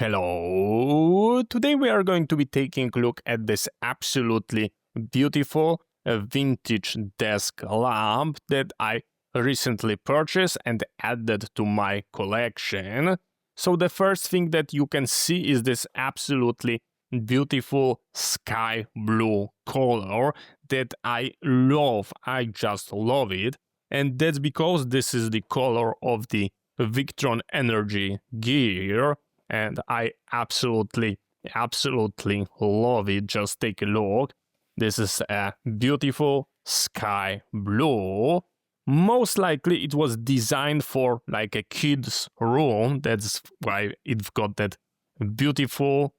Hello! Today we are going to be taking a look at this absolutely beautiful vintage desk lamp that I recently purchased and added to my collection. So the first thing that you can see is this absolutely beautiful sky blue color that I love. I just love it. And that's because this is the color of the Victron Energy gear. And I absolutely love it. Just take a look. This is a beautiful sky blue. Most likely it was designed for like a kid's room. That's why it's got that beautiful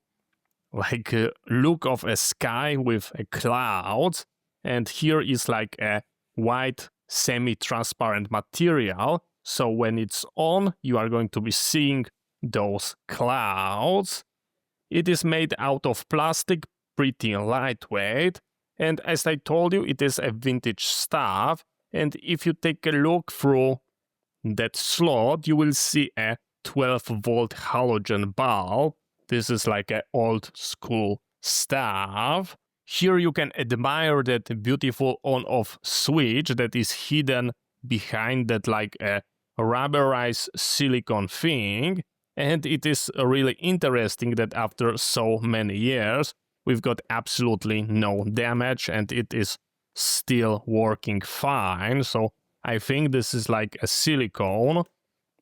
like look of a sky with a clouds. And here is like a white semi-transparent material. So when it's on, you are going to be seeing those clouds. It is made out of plastic, pretty lightweight, and as I told you, it is a vintage stuff. And if you take a look through that slot, you will see a 12-volt halogen bulb. This is like an old school stuff. Here you can admire that beautiful on-off switch that is hidden behind that like a rubberized silicone thing. And it is really interesting that after so many years, we've got absolutely no damage and it is still working fine. So I think this is like a silicone.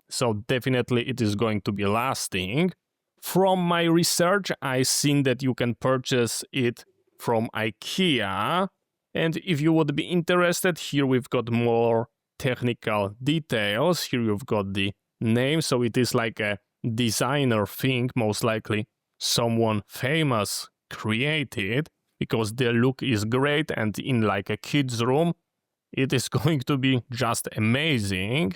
So definitely it is going to be lasting. From my research, I've seen that you can purchase it from IKEA. And if you would be interested, here we've got more technical details. Here you've got the name. So it is like a designer thing, most likely someone famous created, because the look is great and in like a kid's room it is going to be just amazing.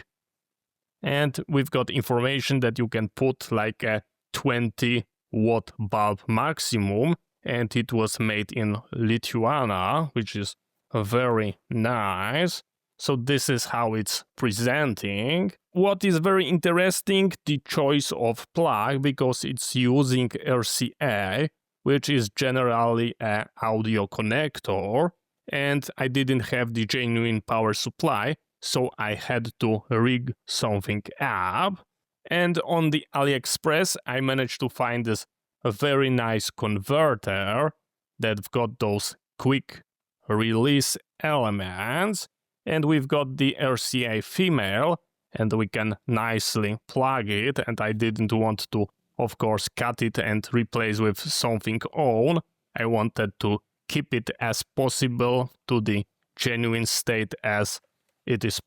And we've got information that you can put like a 20-watt bulb maximum, and it was made in Lithuania, which is very nice. So this is how it's presenting. What is very interesting, the choice of plug, because it's using RCA, which is generally an audio connector, and I didn't have the genuine power supply, so I had to rig something up. And on the AliExpress, I managed to find this very nice converter that's got those quick release elements. And we've got the RCA female, and we can nicely plug it. And I didn't want to, of course, cut it and replace with something own. I wanted to keep it as possible to the genuine state as it is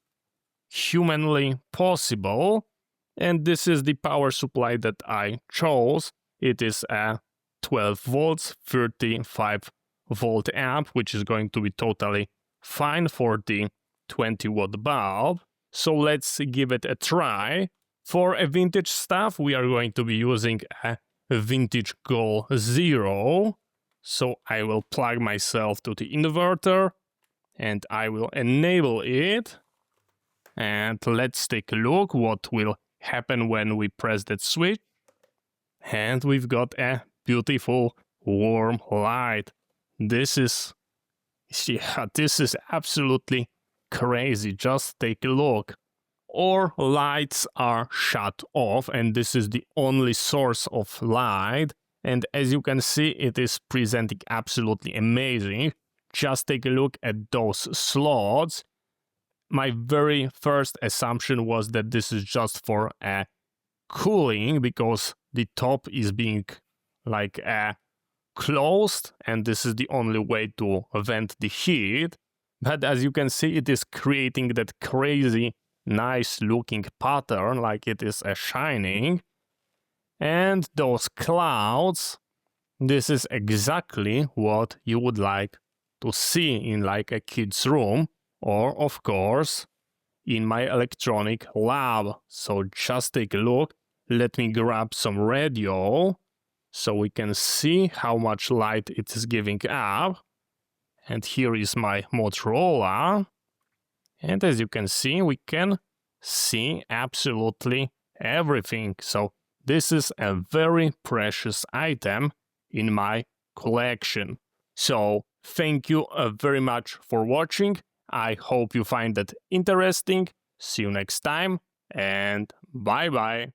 humanly possible. And this is the power supply that I chose. It is a 12 volts, 35 volt amp, which is going to be totally fine for the 20-watt bulb. So let's give it a try. For a vintage stuff, we are going to be using a vintage Goal 0. So I will plug myself to the inverter and I will enable it. And let's take a look what will happen when we press that switch. And we've got a beautiful warm light. This is absolutely crazy. Just take a look. Our lights are shut off, and this is the only source of light. And as you can see, it is presenting absolutely amazing. Just take a look at those slots. My very first assumption was that this is just for cooling, because the top is being like closed, and this is the only way to vent the heat. But as you can see, it is creating that crazy nice looking pattern, like it is shining. And those clouds, this is exactly what you would like to see in like a kid's room, or of course in my electronic lab. So just take a look. Let me grab some radio so we can see how much light it is giving up. And here is my Motorola. And as you can see, we can see absolutely everything. So this is a very precious item in my collection. So thank you very much for watching. I hope you find that interesting. See you next time and bye bye.